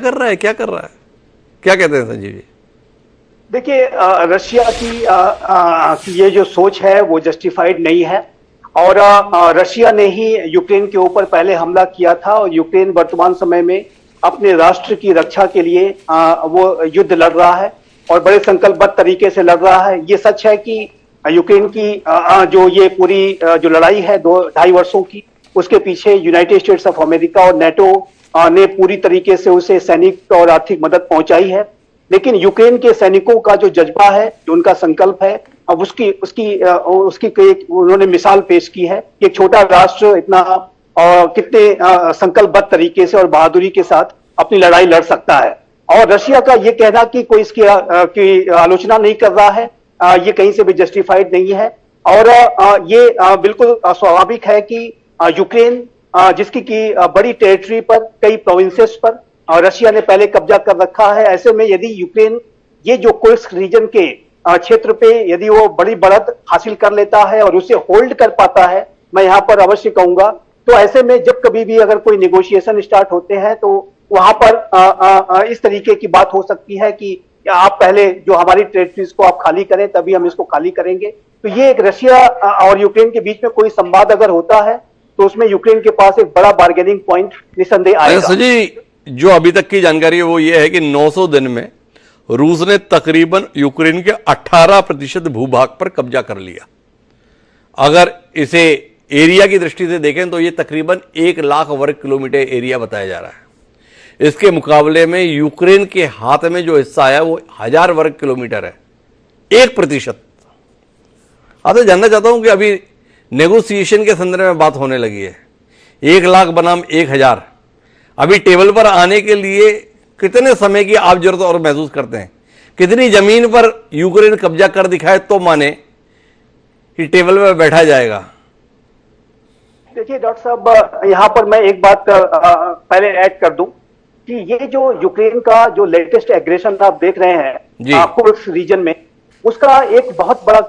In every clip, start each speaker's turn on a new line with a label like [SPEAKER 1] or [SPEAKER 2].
[SPEAKER 1] कर रहा है, क्या कर रहा है, क्या कहते हैं संजीव जी?
[SPEAKER 2] देखिए, रशिया की ये जो सोच है वो जस्टिफाइड नहीं है। और रशिया ने ही यूक्रेन के ऊपर पहले हमला किया था, और यूक्रेन वर्तमान समय में अपने राष्ट्र की रक्षा के लिए वो युद्ध लड़ रहा है और बड़े संकल्पबद्ध तरीके से लड़ रहा है। ये सच है कि यूक्रेन की जो ये पूरी जो लड़ाई है 2-2.5 वर्षों की, उसके पीछे यूनाइटेड स्टेट्स ऑफ अमेरिका और नेटो ने पूरी तरीके से उसे सैनिक और आर्थिक मदद पहुंचाई है। लेकिन यूक्रेन के सैनिकों का जो जज्बा है, जो उनका संकल्प है, अब उसकी उन्होंने मिसाल पेश की है कि एक छोटा राष्ट्र इतना कितने संकल्पबद्ध तरीके से और बहादुरी के साथ अपनी लड़ाई लड़ सकता है। और रशिया का ये कहना कि कोई इसकी की आलोचना नहीं कर रहा है, ये कहीं से भी जस्टिफाइड नहीं है। और ये बिल्कुल स्वाभाविक है कि यूक्रेन जिसकी की बड़ी टेरिटरी पर, कई प्रोविंसेस पर रशिया ने पहले कब्जा कर रखा है। ऐसे में यदि यूक्रेन ये जो कुर्स्क रीजन के क्षेत्र पे यदि वो बड़ी बढ़त हासिल कर लेता है और उसे होल्ड कर पाता है, मैं यहाँ पर अवश्य कहूंगा, तो ऐसे में जब कभी भी अगर कोई नेगोशिएशन स्टार्ट होते हैं तो वहां पर इस तरीके की बात हो सकती है कि आप पहले जो हमारी टेरिटरीज को आप खाली करें, तभी हम इसको खाली करेंगे। तो ये एक रशिया और यूक्रेन के बीच में कोई संवाद अगर होता है तो उसमें यूक्रेन के पास एक बड़ा बार्गेनिंग पॉइंट निसंदेह आएगा।
[SPEAKER 1] संजीव, जो अभी तक की जानकारी है वो ये है कि 900 दिन में रूस ने तकरीबन यूक्रेन के 18% भूभाग पर कब्जा कर लिया। अगर इसे एरिया की दृष्टि से देखें तो ये तकरीबन 1 लाख वर्ग किलोमीटर एरिया बताया जा रहा है। इसके मुकाबले में यूक्रेन के हाथ में जो हिस्सा आया वो 1000 वर्ग किलोमीटर है, 1%। आपसे जानना चाहता हूं कि अभी नेगोशिएशन के संदर्भ में बात होने लगी है, 1 लाख बनाम 1000, अभी टेबल पर आने के लिए कितने समय की आप जरूरत और महसूस करते हैं? कितनी जमीन पर यूक्रेन कब्जा कर दिखाए तो माने कि टेबल पर बैठा जाएगा?
[SPEAKER 2] देखिए डॉक्टर साहब, यहाँ पर मैं एक बात पहले ऐड कर दूं कि ये जो यूक्रेन का जो लेटेस्ट एग्रेशन आप देख रहे हैं कुर्स्क रीजन में, उसका एक बहुत बड़ा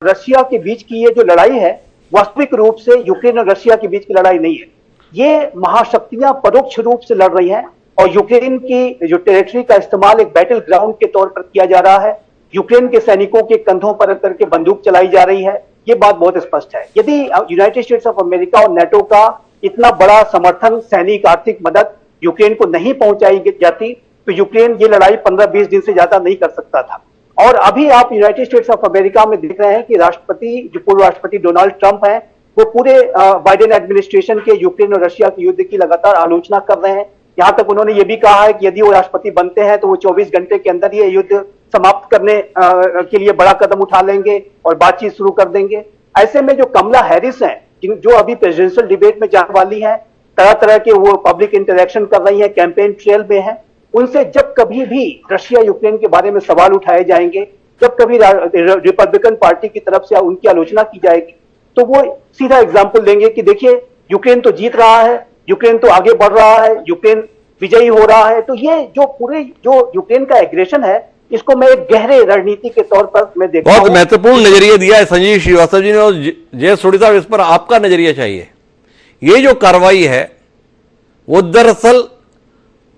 [SPEAKER 2] रशिया के बीच की ये जो लड़ाई है, वास्तविक रूप से यूक्रेन और रशिया के बीच की लड़ाई नहीं है। ये महाशक्तियां परोक्ष रूप से लड़ रही हैं और यूक्रेन की जो टेरिटरी का इस्तेमाल एक बैटल ग्राउंड के तौर पर किया जा रहा है। यूक्रेन के सैनिकों के कंधों पर करके बंदूक चलाई जा रही है, ये बात बहुत स्पष्ट है। यदि यूनाइटेड स्टेट्स ऑफ अमेरिका और नेटो का इतना बड़ा समर्थन, सैनिक आर्थिक मदद यूक्रेन को नहीं पहुंचाई जाती तो यूक्रेन ये लड़ाई 15-20 दिन से ज्यादा नहीं कर सकता था। और अभी आप यूनाइटेड स्टेट्स ऑफ अमेरिका में देख रहे हैं कि राष्ट्रपति, जो पूर्व राष्ट्रपति डोनाल्ड ट्रंप हैं, वो पूरे बाइडेन एडमिनिस्ट्रेशन के यूक्रेन और रशिया के युद्ध की लगातार आलोचना कर रहे हैं। यहां तक उन्होंने ये भी कहा है कि यदि वो राष्ट्रपति बनते हैं तो वो 24 घंटे के अंदर ये युद्ध समाप्त करने के लिए बड़ा कदम उठा लेंगे और बातचीत शुरू कर देंगे। ऐसे में जो कमला हैरिस हैं, जो अभी प्रेसिडेंशियल डिबेट में जाने वाली हैं, तरह तरह के वो पब्लिक इंटरेक्शन कर रही हैं, कैंपेन ट्रेल में है, उनसे जब कभी भी रशिया यूक्रेन के बारे में सवाल उठाए जाएंगे, जब कभी रिपब्लिकन पार्टी की तरफ से उनकी आलोचना की जाएगी, तो वो सीधा एग्जाम्पल देंगे कि देखिए यूक्रेन तो जीत रहा है, यूक्रेन तो आगे बढ़ रहा है, यूक्रेन विजयी हो रहा है। तो ये जो पूरे जो यूक्रेन का एग्रेशन है, इसको मैं एक गहरे रणनीति के तौर पर मैं देखता हूं।
[SPEAKER 1] बहुत महत्वपूर्ण नजरिया दिया है संजीव श्रीवास्तव जी ने, और जय सोढ़ी साहब, इस पर आपका नजरिया चाहिए। ये जो कार्रवाई है वो दरअसल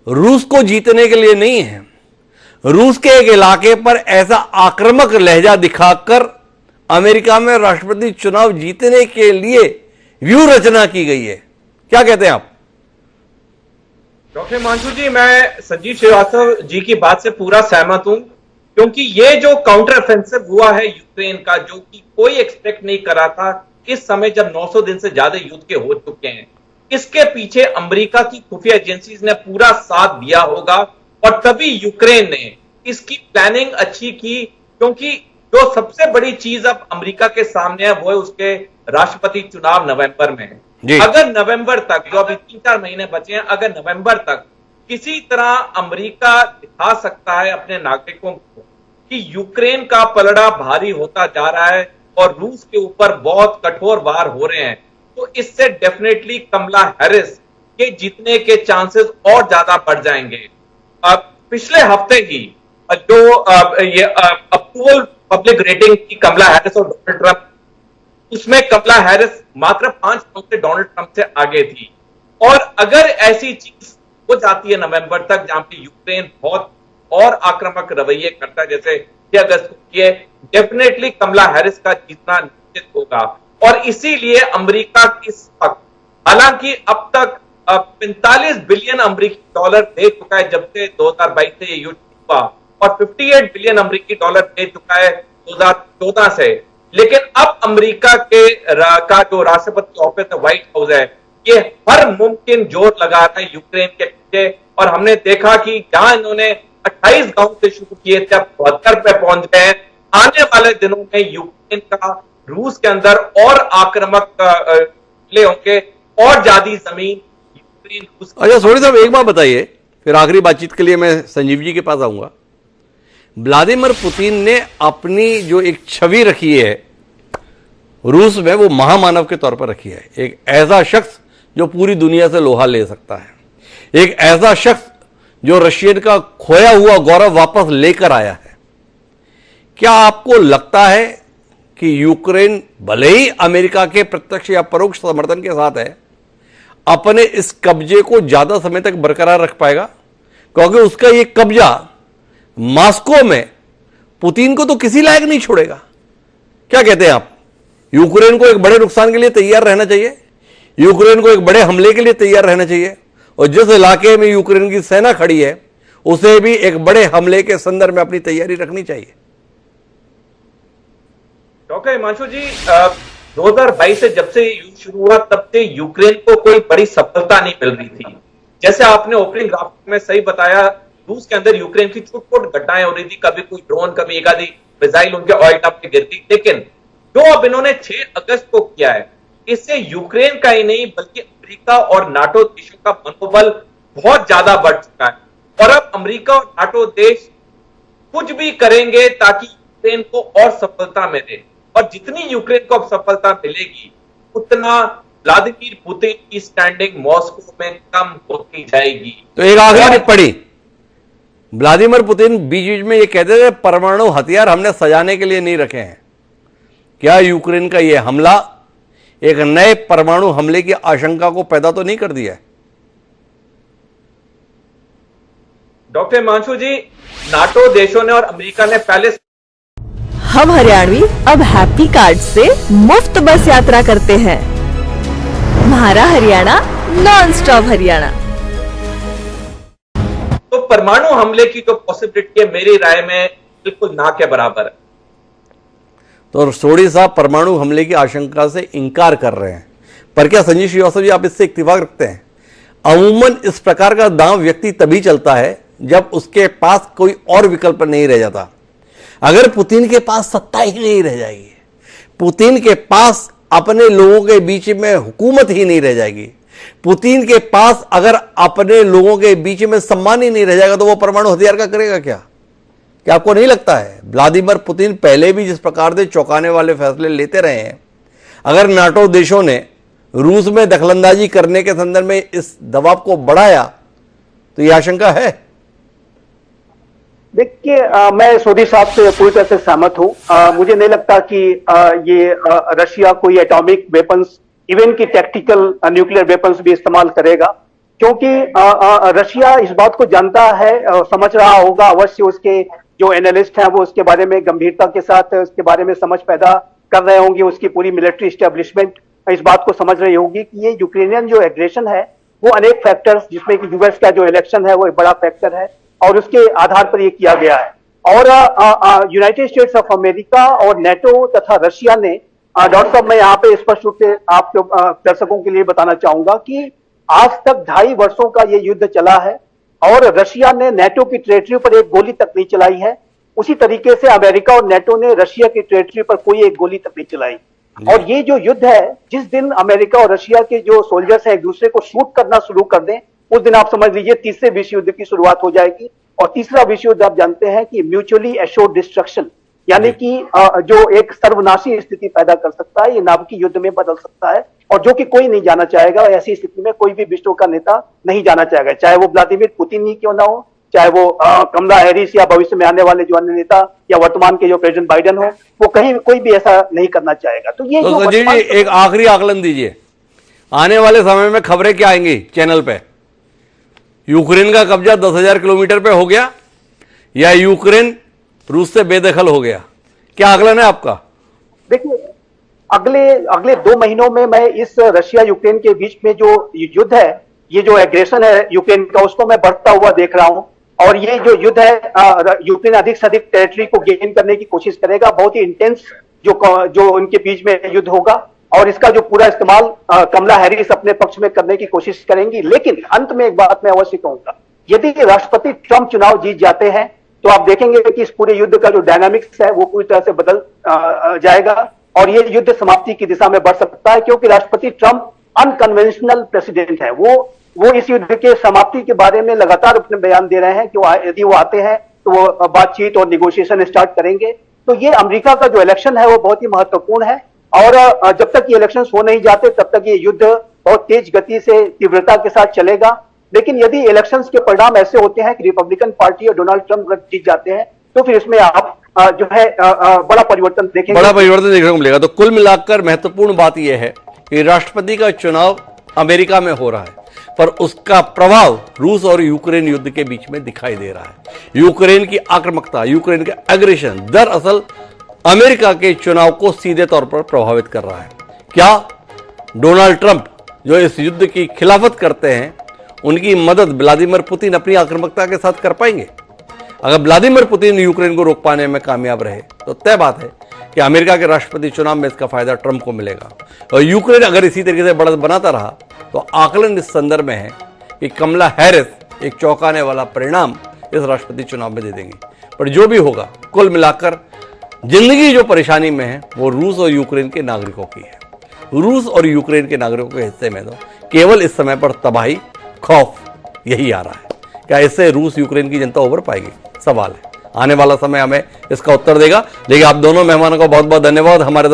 [SPEAKER 1] रूस को जीतने के लिए नहीं है, रूस के एक इलाके पर ऐसा आक्रामक लहजा दिखाकर अमेरिका में राष्ट्रपति चुनाव जीतने के लिए व्यूह रचना की गई है। क्या कहते हैं आप?
[SPEAKER 3] डॉक्टर हिमांशु जी, मैं संजीव श्रीवास्तव जी की बात से पूरा सहमत हूं, क्योंकि ये जो काउंटर ऑफेंसिव हुआ है यूक्रेन का, जो कि कोई एक्सपेक्ट नहीं करा था इस समय जब 900 दिन से ज्यादा युद्ध के हो चुके हैं, इसके पीछे अमेरिका की खुफिया एजेंसीज ने पूरा साथ दिया होगा और तभी यूक्रेन ने इसकी प्लानिंग अच्छी की। क्योंकि जो सबसे बड़ी चीज अब अमेरिका के सामने है वो है उसके राष्ट्रपति चुनाव नवंबर में है। अगर नवंबर तक, जो अभी 3-4 महीने बचे हैं, अगर नवंबर तक किसी तरह अमेरिका दिखा सकता है अपने नागरिकों को कि यूक्रेन का पलड़ा भारी होता जा रहा है और रूस के ऊपर बहुत कठोर वार हो रहे हैं, तो इससे डेफिनेटली कमला हैरिस के जीतने के चांसेस और ज्यादा बढ़ जाएंगे। पिछले हफ्ते ही जो ये अप्रूवल पब्लिक रेटिंग की कमला हैरिस और डोनाल्ड ट्रंप, उसमें कमला हैरिस मात्र 5 पॉइंट से डोनाल्ड ट्रंप से आगे थी। और अगर ऐसी चीज हो जाती है नवंबर तक, जहां पे यूक्रेन बहुत और आक्रामक रवैये करता है जैसे 6 अगस्त को किए, डेफिनेटली कमला हैरिस का जीतना निश्चित होगा। और इसीलिए अमेरिका इस वक्त, हालांकि अब तक 45 बिलियन अमेरिकी डॉलर दे चुका है जब से 2022 से ये युद्ध हुआ, और 58 बिलियन अमेरिकी डॉलर दे चुका है 2014 से। लेकिन अब अमेरिका का जो राष्ट्रपति ऑफिस है, व्हाइट हाउस है, ये हर मुमकिन जोर लगा रहा है यूक्रेन के पीछे। और हमने देखा कि जहां इन्होंने 28 गांव से शुरू किए थे, अब 72 पे पहुंच गए हैं। आने वाले दिनों में यूक्रेन का रूस के अंदर और आक्रामक ले होंगे, और ज्यादा जमीन यूक्रेन रूस।
[SPEAKER 1] अच्छा सोनी साहब, एक बात बताइए, फिर आखिरी बातचीत के लिए मैं संजीव जी के पास आऊंगा। व्लादिमीर पुतिन ने अपनी जो एक छवि रखी है रूस में, वो महामानव के तौर पर रखी है। एक ऐसा शख्स जो पूरी दुनिया से लोहा ले सकता है, एक ऐसा शख्स जो रशियन का खोया हुआ गौरव वापस लेकर आया है। क्या आपको लगता है कि यूक्रेन भले ही अमेरिका के प्रत्यक्ष या परोक्ष समर्थन के साथ है, अपने इस कब्जे को ज्यादा समय तक बरकरार रख पाएगा? क्योंकि उसका ये कब्जा मॉस्को में पुतिन को तो किसी लायक नहीं छोड़ेगा। क्या कहते हैं आप? यूक्रेन को एक बड़े नुकसान के लिए तैयार रहना चाहिए, यूक्रेन को एक बड़े हमले के लिए तैयार रहना चाहिए, और जिस इलाके में यूक्रेन की सेना खड़ी है उसे भी एक बड़े हमले के संदर्भ में अपनी तैयारी रखनी चाहिए।
[SPEAKER 3] डॉक्टर हिमांशु जी, 2022 से जब से युद्ध शुरू हुआ तब से यूक्रेन को कोई बड़ी सफलता नहीं मिल रही थी। जैसे आपने ओपनिंग ग्राफिक में सही बताया, रूस के अंदर यूक्रेन की छुटपुट घटनाएं हो रही थी, कभी कोई ड्रोन, कभी एक आधी मिसाइल उनके ऑयल टैंक पे गिरती। लेकिन जो अब इन्होंने 6 अगस्त को किया है, इससे यूक्रेन का ही नहीं बल्कि अमेरिका और नाटो देशों का मनोबल बहुत ज्यादा बढ़ चुका है। और अब अमेरिका और नाटो देश कुछ भी करेंगे ताकि यूक्रेन को और सफलता मिले, और जितनी यूक्रेन को अब सफलता मिलेगी उतना व्लादिमीर पुतिन की स्टैंडिंग मॉस्को में कम होती जाएगी।
[SPEAKER 1] तो एक आखिरी टिप्पणी, व्लादिमीर पुतिन बीच बीच में ये कहते थे परमाणु हथियार हमने सजाने के लिए नहीं रखे हैं। क्या यूक्रेन का यह हमला एक नए परमाणु हमले की आशंका को पैदा तो नहीं कर दिया है?
[SPEAKER 3] डॉक्टर हिमांशु जी, नाटो देशों ने और अमेरिका ने पहले
[SPEAKER 4] हम हरियाणवी अब हैप्पी कार्ड से मुफ्त बस यात्रा करते हैं। हमारा हरियाणा, नॉन स्टॉप हरियाणा।
[SPEAKER 3] तो परमाणु हमले की जो पॉसिबिलिटी है मेरी राय में बिल्कुल ना के बराबर है।
[SPEAKER 1] तो सोनी साहब परमाणु हमले की आशंका से इंकार कर रहे हैं, पर क्या संजीव श्रीवास्तव जी आप इससे इत्तेफाक रखते हैं? अमूमन इस प्रकार का दांव व्यक्ति तभी चलता है जब उसके पास कोई और विकल्प नहीं रह जाता। अगर पुतिन के पास सत्ता ही नहीं रह जाएगी, पुतिन के पास अपने लोगों के बीच में हुकूमत ही नहीं रह जाएगी, पुतिन के पास अगर अपने लोगों के बीच में सम्मान ही नहीं रह जाएगा, तो वो परमाणु हथियार का करेगा क्या? क्या आपको नहीं लगता है व्लादिमीर पुतिन पहले भी जिस प्रकार से चौंकाने वाले फैसले लेते रहे हैं, अगर नाटो देशों ने रूस में दखलंदाजी करने के संदर्भ में इस दबाव को बढ़ाया तो यह आशंका है?
[SPEAKER 2] देखिए, मैं सोनी साहब से पूरी तरह से सहमत हूं। मुझे नहीं लगता कि ये रशिया कोई एटॉमिक वेपन्स, इवन की टैक्टिकल न्यूक्लियर वेपन्स भी इस्तेमाल करेगा, क्योंकि रशिया इस बात को जानता है, समझ रहा होगा अवश्य, उसके जो एनालिस्ट हैं वो उसके बारे में गंभीरता के साथ उसके बारे में समझ पैदा कर रहे होंगे, उसकी पूरी मिलिट्री एस्टेब्लिशमेंट इस बात को समझ रही होगी कि ये यूक्रेनियन जो एग्रेशन है वो अनेक फैक्टर्स, जिसमें कि यूएस का जो इलेक्शन है वो एक बड़ा फैक्टर है, और उसके आधार पर ये किया गया है। और यूनाइटेड स्टेट्स ऑफ अमेरिका और नेटो तथा रशिया ने, डॉक्टर साहब मैं यहाँ पे स्पष्ट रूप से आप दर्शकों के लिए बताना चाहूंगा कि आज तक 2.5 वर्षों का ये युद्ध चला है, और रशिया ने नेटो की टेरिटरी पर एक गोली तक नहीं चलाई है। उसी तरीके से अमेरिका और नेटो ने रशिया की टेरिटरी पर कोई एक गोली तक नहीं चलाई। और ये जो युद्ध है, जिस दिन अमेरिका और रशिया के जो सोल्जर्स हैं एक दूसरे को शूट करना शुरू कर दें, उस दिन आप समझ लीजिए तीसरे विश्व युद्ध की शुरुआत हो जाएगी। और तीसरा विश्व युद्ध आप जानते हैं कि म्यूचुअली एश्योर्ड डिस्ट्रक्शन, यानी कि जो एक सर्वनाशी स्थिति पैदा कर सकता है, ये नाभिकीय युद्ध में बदल सकता है, और जो कि कोई नहीं जाना चाहेगा। ऐसी स्थिति में कोई भी विश्व का नेता नहीं जाना चाहेगा, चाहे वो व्लादिमीर पुतिन ही क्यों ना हो, चाहे वो कमला हैरिस या भविष्य में आने वाले जो अन्य नेता या वर्तमान के जो प्रेसिडेंट बाइडेन हो, वो कहीं कोई भी ऐसा नहीं करना चाहेगा। तो ये
[SPEAKER 1] तो संजीव जी एक आखिरी आकलन दीजिए, आने वाले समय में खबरें क्या आएंगी चैनल पे? यूक्रेन का कब्जा 10,000 किलोमीटर पे हो गया या यूक्रेन रूस से बेदखल हो गया? क्या आकलन है आपका?
[SPEAKER 2] देखिए, अगले 2 महीनों में मैं इस रशिया यूक्रेन के बीच में जो युद्ध है, ये जो एग्रेशन है यूक्रेन का, उसको मैं बढ़ता हुआ देख रहा हूं। और ये जो युद्ध है, यूक्रेन अधिक से अधिक टेरिटरी को गेन करने की कोशिश करेगा। बहुत ही इंटेंस जो उनके बीच में युद्ध होगा, और इसका जो पूरा इस्तेमाल कमला हैरिस अपने पक्ष में करने की कोशिश करेंगी। लेकिन अंत में एक बात मैं अवश्य कहूंगा, यदि राष्ट्रपति ट्रंप चुनाव जीत जाते हैं तो आप देखेंगे कि इस पूरे युद्ध का जो डायनामिक्स है वो पूरी तरह से बदल जाएगा, और ये युद्ध समाप्ति की दिशा में बढ़ सकता है, क्योंकि राष्ट्रपति ट्रंप अनकन्वेंशनल प्रेसिडेंट है। वो इस युद्ध के समाप्ति के बारे में लगातार अपने बयान दे रहे हैं कि यदि वो आते हैं तो वो बातचीत और निगोशिएशन स्टार्ट करेंगे। तो ये अमेरिका का जो इलेक्शन है वो बहुत ही महत्वपूर्ण है, और जब तक ये इलेक्शंस हो नहीं जाते तब तक ये युद्ध बहुत तेज गति से तीव्रता के साथ चलेगा। लेकिन यदि इलेक्शंस के परिणाम ऐसे होते हैं कि रिपब्लिकन पार्टी और डोनाल्ड ट्रंप अगर जीत जाते हैं तो फिर इसमें आप जो है बड़ा परिवर्तन देखेंगे,
[SPEAKER 1] बड़ा परिवर्तन देखने को मिलेगा। तो कुल मिलाकर महत्वपूर्ण बात यह है कि राष्ट्रपति का चुनाव अमेरिका में हो रहा है, पर उसका प्रभाव रूस और यूक्रेन युद्ध के बीच में दिखाई दे रहा है। यूक्रेन की आक्रामकता, यूक्रेन का एग्रेशन दरअसल अमेरिका के चुनाव को सीधे तौर पर प्रभावित कर रहा है। क्या डोनाल्ड ट्रंप जो इस युद्ध की खिलाफत करते हैं, उनकी मदद व्लादिमीर पुतिन अपनी आक्रामकता के साथ कर पाएंगे? अगर व्लादिमीर पुतिन यूक्रेन को रोक पाने में कामयाब रहे तो तय बात है कि अमेरिका के राष्ट्रपति चुनाव में इसका फायदा ट्रंप को मिलेगा। और यूक्रेन अगर इसी तरीके से बढ़त बनाता रहा तो आकलन इस संदर्भ में है कि कमला हैरिस एक चौंकाने वाला परिणाम इस राष्ट्रपति चुनाव में दे देंगी। पर जो भी होगा, कुल मिलाकर जिंदगी जो परेशानी में है वो रूस और यूक्रेन के नागरिकों की है। रूस और यूक्रेन के नागरिकों के हिस्से में तो केवल इस समय पर तबाही, खौफ यही आ रहा है। क्या इससे रूस यूक्रेन की जनता उबर पाएगी? सवाल है। आने वाला समय हमें इसका उत्तर देगा। लेकिन आप दोनों मेहमानों का बहुत बहुत धन्यवाद हमारे